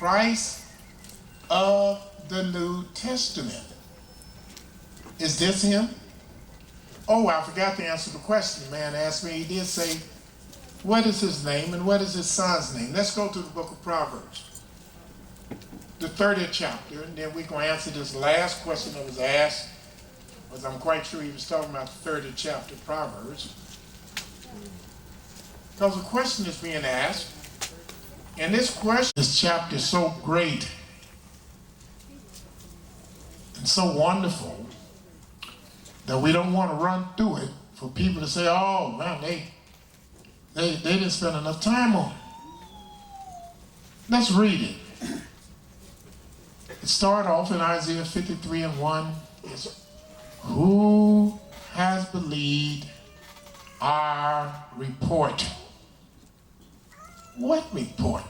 Christ of the New Testament. Is this him? Oh, I forgot to answer the question. The man asked me, he did say, what is his name and what is his son's name? Let's go to the book of Proverbs, the 30th chapter, and then we're going to answer this last question that was asked, because I'm quite sure he was talking about the 30th chapter of Proverbs. Because a question is being asked, and this chapter is so great and so wonderful that we don't want to run through it for people to say, oh man, they didn't spend enough time on it. Let's read it. It started off in Isaiah 53:1. It's, who has believed our report? What report?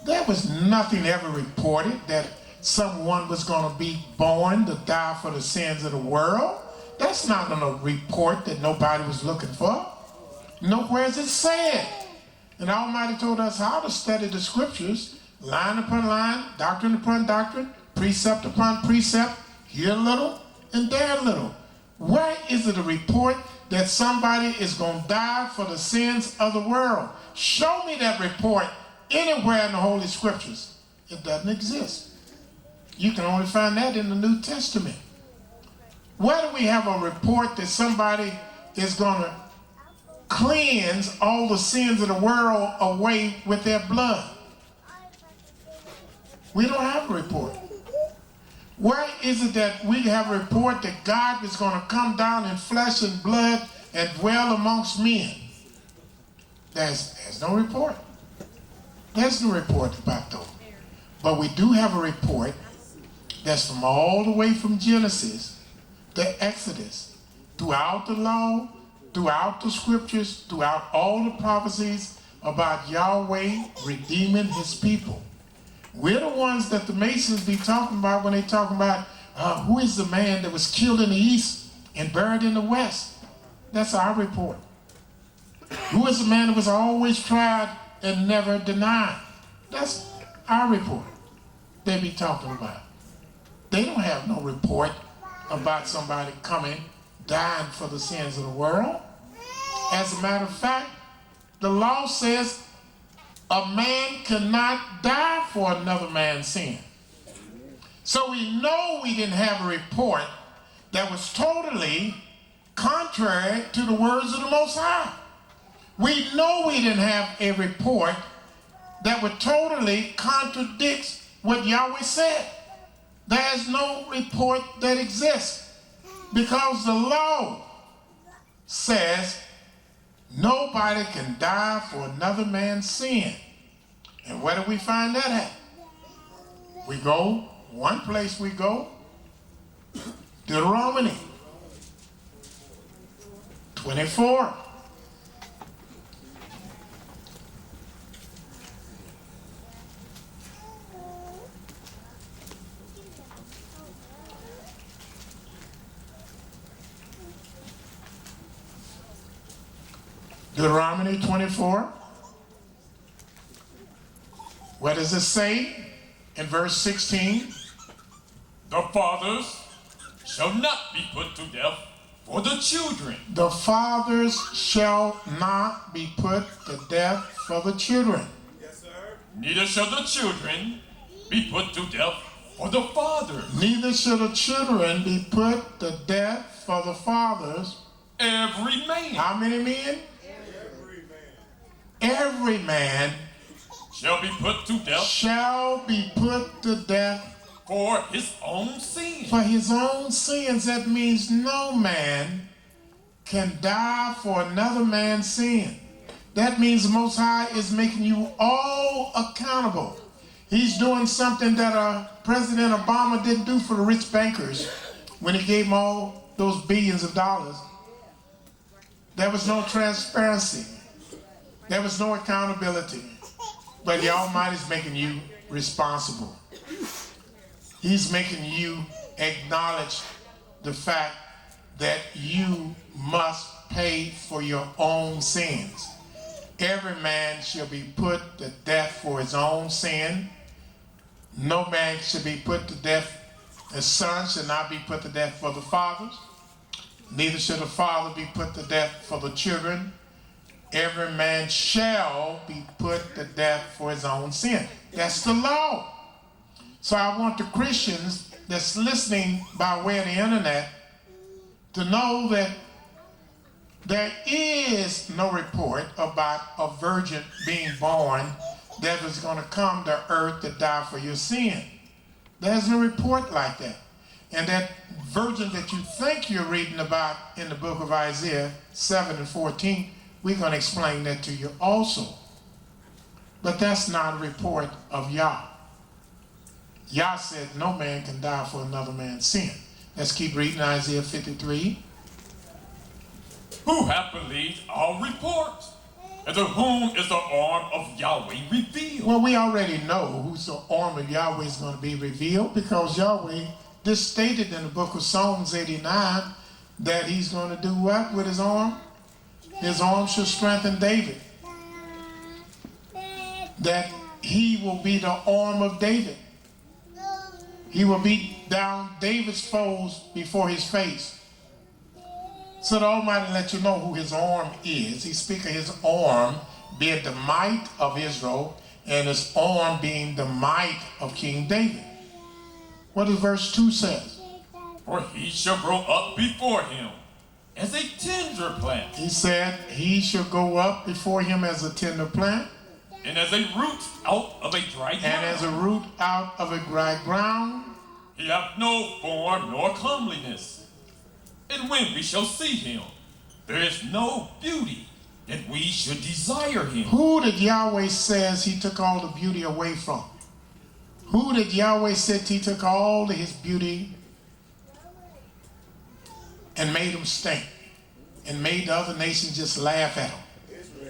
There was nothing ever reported that someone was going to be born to die for the sins of the world. That's not a report that nobody was looking for. Nowhere is it said. And Almighty told us how to study the scriptures, line upon line, doctrine upon doctrine, precept upon precept, here a little and there a little. Where is it a report that somebody is going to die for the sins of the world? Show me that report anywhere in the Holy Scriptures. It doesn't exist. You can only find that in the New Testament. Where do we have a report that somebody is going to cleanse all the sins of the world away with their blood? We don't have a report. Where is it that we have a report that God is going to come down in flesh and blood and dwell amongst men? There's no report. There's no report about those. But we do have a report that's from all the way from Genesis to Exodus, throughout the law, throughout the scriptures, throughout all the prophecies about Yahweh redeeming his people. We're the ones that the Masons be talking about when they talking about who is the man that was killed in the east and buried in the west. That's our report. Who is the man that was always tried and never denied? That's our report they be talking about. They don't have no report about somebody coming, dying for the sins of the world. As a matter of fact, the law says a man cannot die for another man's sin. So we know we didn't have a report that was totally contrary to the words of the Most High. We know we didn't have a report that would totally contradict what Yahweh said. There's no report that exists because the law says nobody can die for another man's sin. And where do we find that at? We go, one place we go, Deuteronomy 24. Deuteronomy 24. What does it say in verse 16? The fathers shall not be put to death for the children. The fathers shall not be put to death for the children. Yes, sir. Neither shall the children be put to death for the fathers. Neither shall the children be put to death for the fathers. Every man. How many men? Every man shall be put to death. Shall be put to death for his own sins. For his own sins. That means no man can die for another man's sin. That means the Most High is making you all accountable. He's doing something that President Obama didn't do for the rich bankers when he gave them all those billions of dollars. There was no transparency. There was no accountability. But the Almighty's making you responsible. He's making you acknowledge the fact that you must pay for your own sins. Every man shall be put to death for his own sin, No man should be put to death. The son should not be put to death for the fathers. Neither should the father be put to death for the children. Every man shall be put to death for his own sin. That's the law. So I want the Christians that's listening by way of the internet to know that there is no report about a virgin being born that was going to come to earth to die for your sin. There's no report like that. And that virgin that you think you're reading about in the book of Isaiah 7 and 14, we're going to explain that to you also. But that's not a report of Yah. Yah said no man can die for another man's sin. Let's keep reading Isaiah 53. Who hath believed our report? And to whom is the arm of Yahweh revealed? Well, we already know who's the arm of Yahweh is going to be revealed, because Yahweh, this stated in the book of Psalms 89, that he's going to do what with his arm? His arm shall strengthen David. That he will be the arm of David. He will beat down David's foes before his face. So the Almighty let you know who his arm is. He speaks of his arm being the might of Israel, and his arm being the might of King David. What does verse 2 says? For he shall grow up before him as a tender plant. He said he shall go up before him as a tender plant. And as a root out of a dry ground. And as a root out of a dry ground. He hath no form nor comeliness. And when we shall see him, there is no beauty that we should desire him. Who did Yahweh says he took all the beauty away from? Who did Yahweh said he took all of his beauty and made him stink? And made the other nations just laugh at him?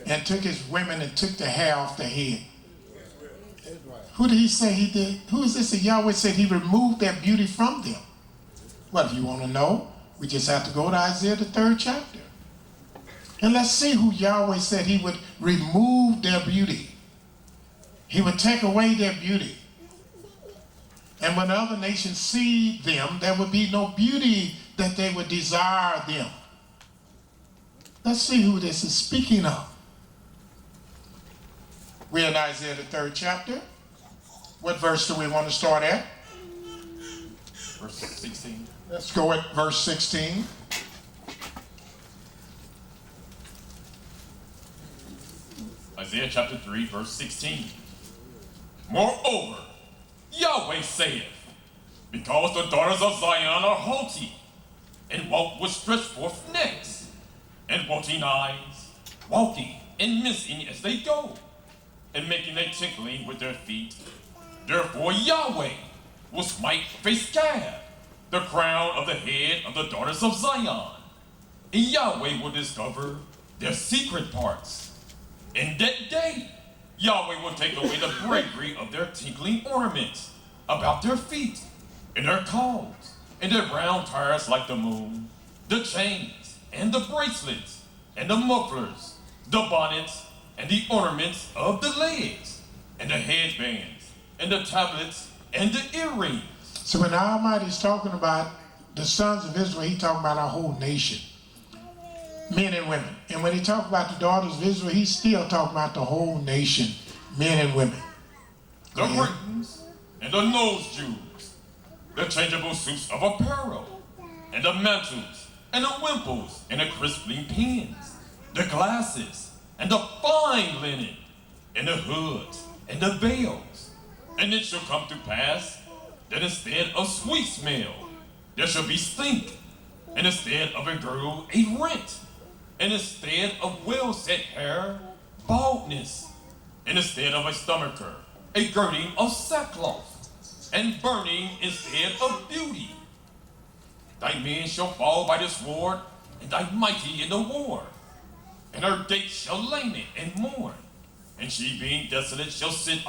And took his women and took the hair off their head. Who did he say he did? Who is this that Yahweh said he removed their beauty from them? Well, if you want to know, we just have to go to Isaiah the 3rd chapter. And let's see who Yahweh said he would remove their beauty. He would take away their beauty. And when other nations see them, there would be no beauty that they would desire them. Let's see who this is speaking of. We're in Isaiah the 3rd chapter. What verse do we want to start at? Verse 16. Let's go at verse 16. Isaiah chapter 3, verse 16. Moreover, Yahweh saith, because the daughters of Zion are haughty, and walk with stretched forth necks, and wanting eyes, walking and missing as they go, and making a tinkling with their feet. Therefore Yahweh will smite with a scab the crown of the head of the daughters of Zion, and Yahweh will discover their secret parts. In that day, Yahweh will take away the bravery of their tinkling ornaments about their feet, and their calves, and their brown tires like the moon, the chains, and the bracelets, and the mufflers, the bonnets, and the ornaments of the legs, and the headbands, and the tablets, and the earrings. So when the Almighty is talking about the sons of Israel, he's talking about our whole nation, men and women. And when he talks about the daughters of Israel, he's still talking about the whole nation, men and women. The rings, and the nose jewels, the changeable suits of apparel, and the mantles, and the wimples, and the crisping pins, the glasses, and the fine linen, and the hoods, and the veils. And it shall come to pass that instead of sweet smell, there shall be stink, and instead of a girdle, a rent, and instead of well-set hair, baldness, and instead of a stomacher, a girding of sackcloth, and burning instead of beauty. Thy men shall fall by the sword, and thy mighty in the war, and her gates shall lament and mourn, and she being desolate shall sit